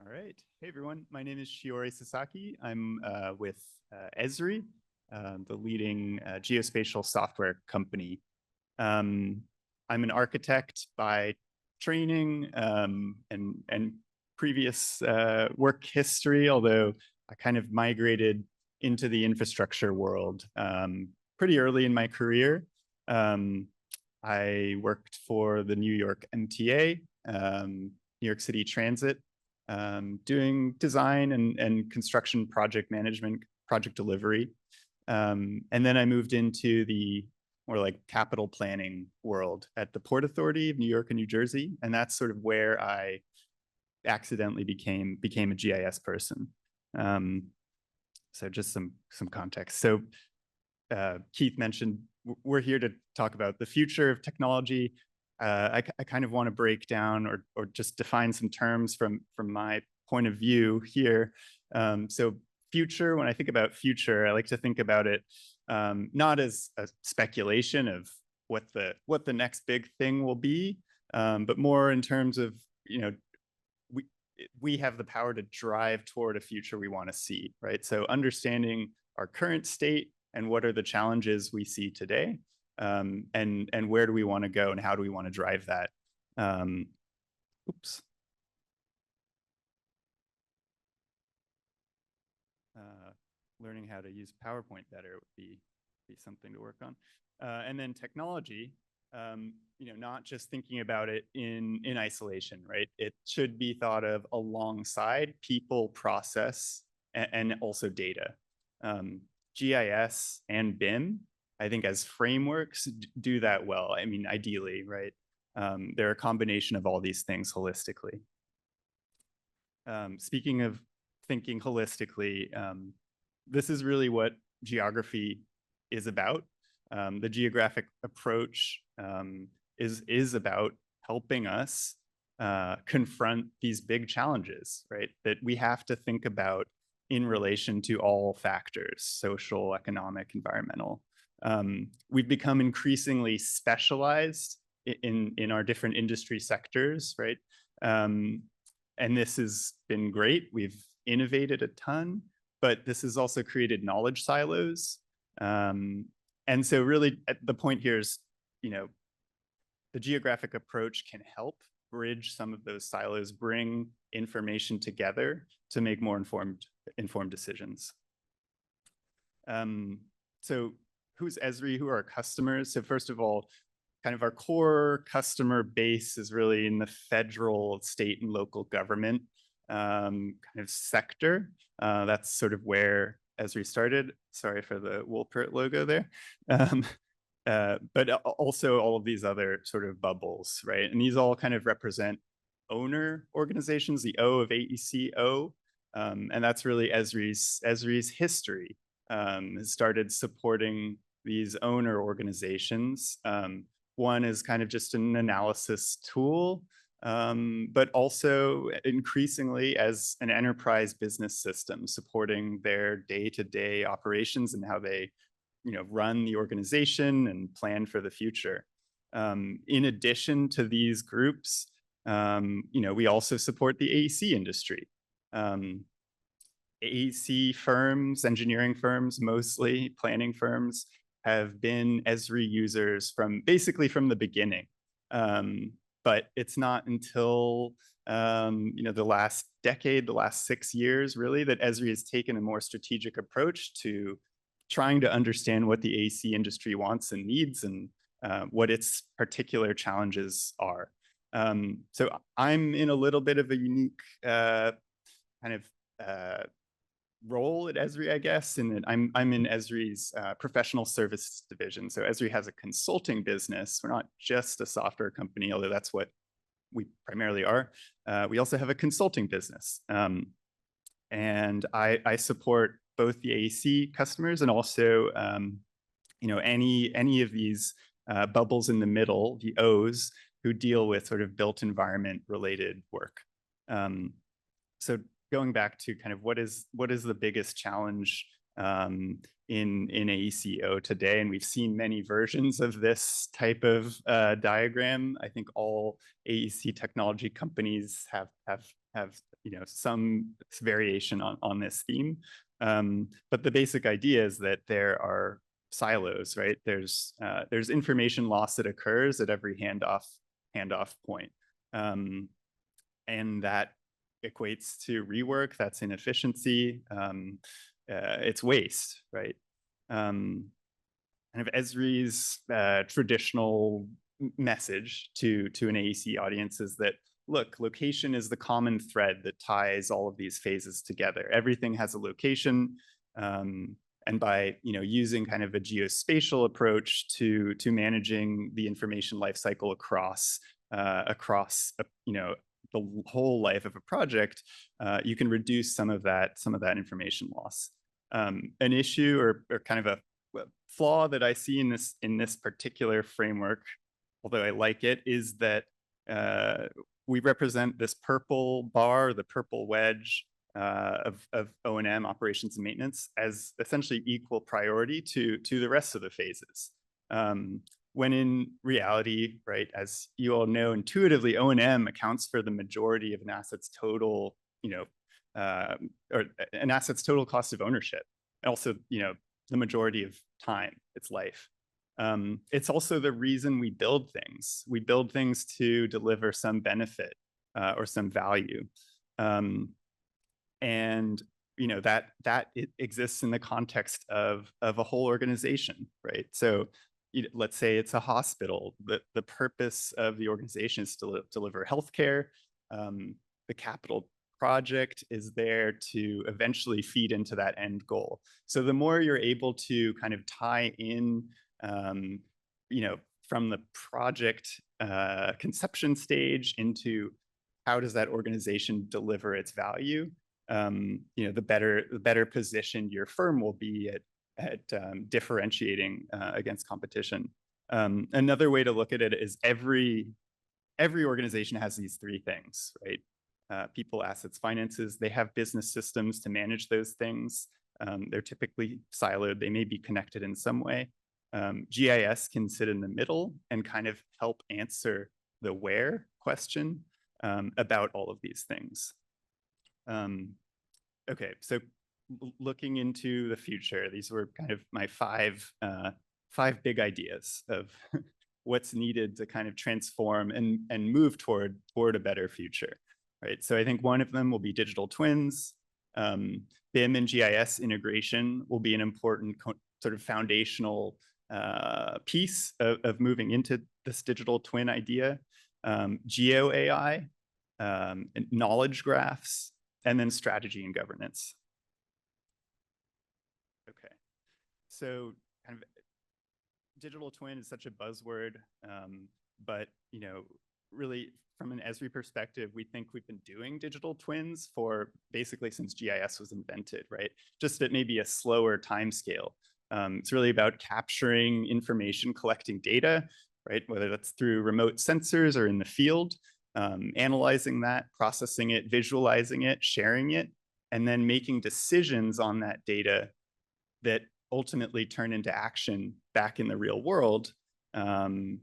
All right. Hey, everyone. My name is Shiori Sasaki. I'm with ESRI, the leading geospatial software company. I'm an architect by training and previous work history, although I kind of migrated into the infrastructure world pretty early in my career. I worked for the New York MTA, New York City Transit, doing design and construction project management, project delivery. And then I moved into the more like capital planning world at the Port Authority of New York and New Jersey. And that's sort of where I accidentally became a GIS person. So just some context. So Keith mentioned we're here to talk about the future of technology. I kind of want to break down or just define some terms from my point of view here. So future, when I think about future, I like to think about it not as a speculation of what the next big thing will be, but more in terms of, you know, we have the power to drive toward a future we want to see, right? So understanding our current state and what are the challenges we see today, and where do we want to go and how do we want to drive that? Oops. Learning how to use PowerPoint better would be something to work on. And then technology, you know, not just thinking about it in isolation, right? It should be thought of alongside people, process, and also data. GIS and BIM, I think as frameworks do that well. I mean, ideally, right? They're a combination of all these things holistically. Speaking of thinking holistically, this is really what geography is about. The geographic approach is about helping us confront these big challenges, right? That we have to think about in relation to all factors, social, economic, environmental. We've become increasingly specialized in our different industry sectors, right? And this has been great. We've innovated a ton, but this has also created knowledge silos. And so really the point here is, you know, the geographic approach can help bridge some of those silos, bring information together to make more informed decisions. So who's ESRI? Who are our customers? So first of all, kind of our core customer base is really in the federal, state, and local government kind of sector. That's sort of where ESRI started. Sorry for the Woolpert logo there. But also all of these other sort of bubbles, right? And these all kind of represent owner organizations, the O of AECO. And that's really ESRI's history. Has started supporting these owner organizations. One is kind of just an analysis tool, but also increasingly as an enterprise business system supporting their day-to-day operations and how they, you know, run the organization and plan for the future. In addition to these groups, you know, we also support the AEC industry. AEC firms, engineering firms, mostly planning firms, have been ESRI users basically from the beginning. But it's not until you know, the last decade, the last 6 years, really, that ESRI has taken a more strategic approach to trying to understand what the AEC industry wants and needs and what its particular challenges are. So I'm in a little bit of a unique kind of role at ESRI, I guess, in that I'm in ESRI's professional service division. So ESRI has a consulting business. We're not just a software company, although that's what we primarily are. We also have a consulting business. And I support both the AEC customers and also you know, any of these bubbles in the middle, the O's, who deal with sort of built environment related work. So going back to kind of what is the biggest challenge in AECO today, and we've seen many versions of this type of diagram. I think all AEC technology companies have some variation on this theme. But the basic idea is that there are silos, right? There's information loss that occurs at every handoff point. And that equates to rework, that's inefficiency, it's waste, right? Kind of ESRI's traditional message to an AEC audience is that, look, location is the common thread that ties all of these phases together. Everything has a location, and by using kind of a geospatial approach to managing the information lifecycle across the whole life of a project, you can reduce some of that information loss. An issue or kind of a flaw that I see in this particular framework, although I like it, is that we represent this purple bar, the purple wedge of O&M, operations and maintenance, as essentially equal priority to the rest of the phases. When in reality, right, as you all know, intuitively, O&M accounts for the majority of an asset's total, or an asset's total cost of ownership, and also, the majority of time, its life. It's also the reason we build things. We build things to deliver some benefit or some value. And that it exists in the context of a whole organization, right? So let's say it's a hospital. The purpose of the organization is to deliver healthcare. The capital project is there to eventually feed into that end goal. So the more you're able to kind of tie in, from the project conception stage into how does that organization deliver its value, the better positioned your firm will be at differentiating against competition. Another way to look at it is every organization has these three things, right? People, assets, finances. They have business systems to manage those things. They're typically siloed. They may be connected in some way. GIS can sit in the middle and kind of help answer the where question about all of these things. Okay, so looking into the future, these were kind of my five big ideas of what's needed to kind of transform and move toward a better future, right? So I think one of them will be digital twins. BIM and GIS integration will be an important sort of foundational piece of moving into this digital twin idea. Geo AI, knowledge graphs, and then strategy and governance. Okay, so kind of digital twin is such a buzzword, but really from an ESRI perspective, we think we've been doing digital twins for basically since GIS was invented, right? Just at maybe a slower time scale. It's really about capturing information, collecting data, right? Whether that's through remote sensors or in the field, analyzing that, processing it, visualizing it, sharing it, and then making decisions on that data that ultimately turn into action back in the real world, and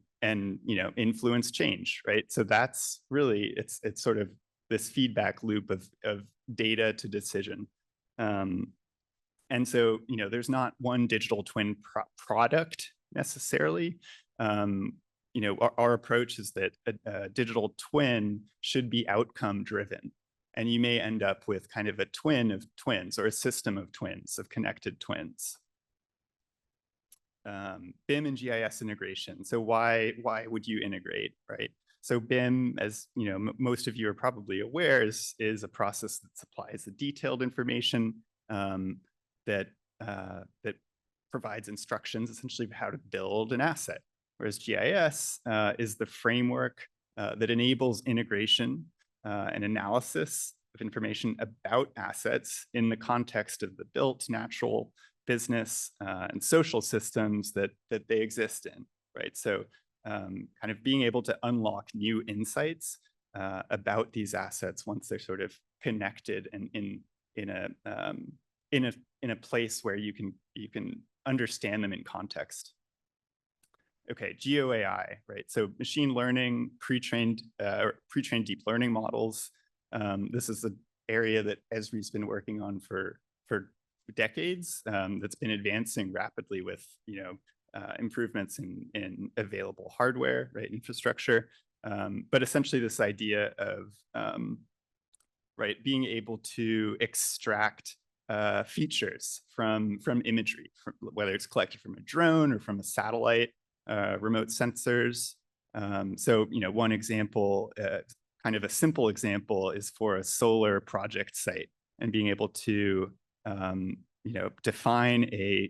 influence change, right? So that's really, it's sort of this feedback loop of data to decision. And so, there's not one digital twin product necessarily. Our approach is that a digital twin should be outcome driven. And you may end up with kind of a twin of twins or a system of twins, of connected twins. BIM and GIS integration. So why would you integrate, right? So BIM, as most of you are probably aware, is a process that supplies the detailed information that provides instructions essentially of how to build an asset. Whereas GIS is the framework that enables integration and analysis of information about assets in the context of the built, natural, business, and social systems that they exist in, right? So kind of being able to unlock new insights about these assets once they're sort of connected and in a place where you can understand them in context. Okay, Geo AI, right? So machine learning, pre-trained deep learning models. This is area that ESRI's been working on for decades, that's been advancing rapidly with, improvements in available hardware, right, infrastructure. But essentially this idea of, right, being able to extract features from imagery, whether it's collected from a drone or from a satellite, remote sensors. So, one example, kind of a simple example, is for a solar project site and being able to, define a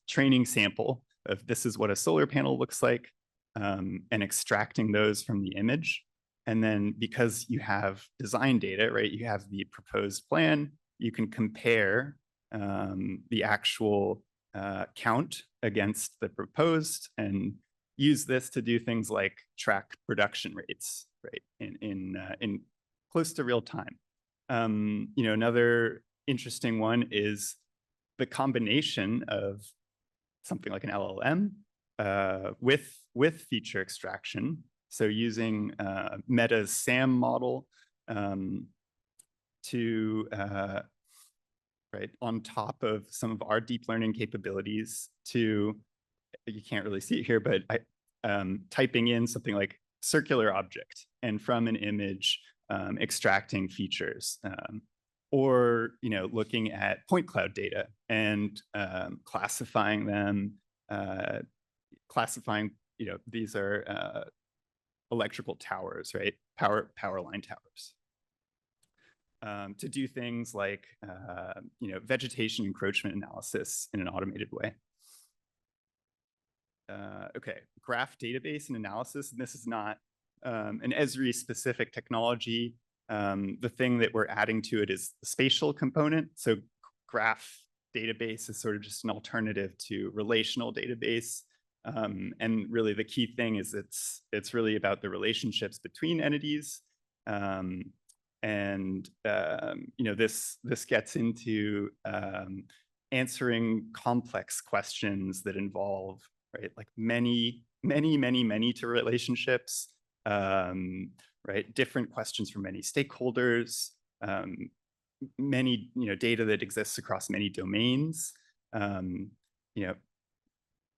training sample of this is what a solar panel looks like, and extracting those from the image. And then because you have design data, right, you have the proposed plan, you can compare the actual count against the proposed and use this to do things like track production rates, right, in close to real time. Another interesting one is the combination of something like an LLM with feature extraction. So using Meta's SAM model to, right, on top of some of our deep learning capabilities to, you can't really see it here, but typing in something like circular object and from an image extracting features. Or, looking at point cloud data and classifying them, these are electrical towers, right? Power line towers. To do things like, vegetation encroachment analysis in an automated way. Okay, graph database and analysis. And this is not an ESRI specific technology. The thing that we're adding to it is the spatial component. So graph database is sort of just an alternative to relational database. And really the key thing is it's really about the relationships between entities. This gets into answering complex questions that involve, right, like many to relationships, right, different questions from many stakeholders, many, data that exists across many domains,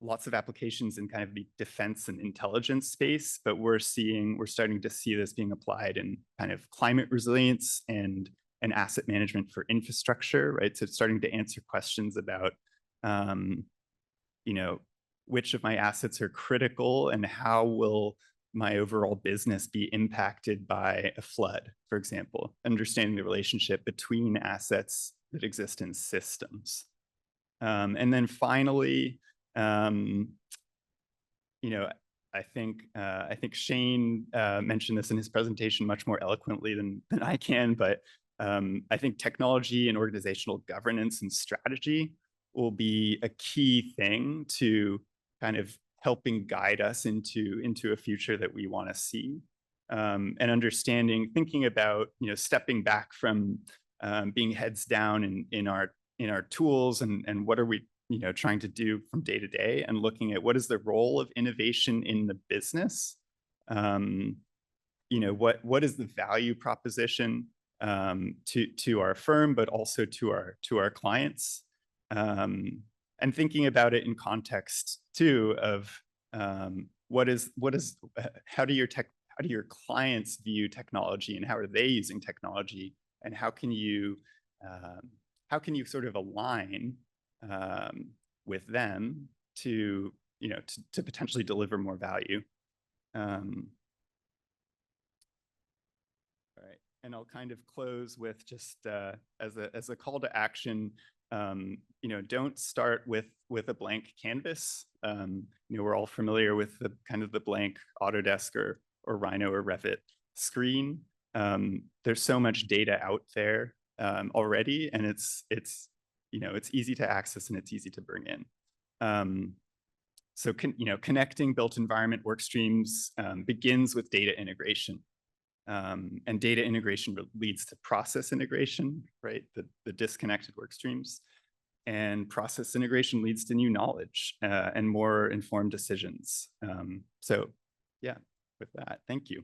lots of applications in kind of the defense and intelligence space, but we're starting to see this being applied in kind of climate resilience and asset management for infrastructure, right? So it's starting to answer questions about, which of my assets are critical and how will my overall business be impacted by a flood, for example, understanding the relationship between assets that exist in systems. And then finally, I think Shane mentioned this in his presentation much more eloquently than I can, but I think technology and organizational governance and strategy will be a key thing to kind of helping guide us into a future that we want to see, and thinking about, stepping back from being heads down in our tools and what are we, trying to do from day to day, and looking at what is the role of innovation in the business. What is the value proposition to our firm, but also to our clients, and thinking about it in context too of how do your clients view technology and how are they using technology, and how can you sort of align with them to potentially deliver more value. All right, and I'll kind of close with just as a call to action. Don't start with a blank canvas. We're all familiar with the kind of the blank Autodesk or Rhino or Revit screen. There's so much data out there already, and it's easy to access and it's easy to bring in. So connecting built environment work streams begins with data integration. And data integration leads to process integration, right? The disconnected work streams. And process integration leads to new knowledge and more informed decisions. So yeah, with that, thank you.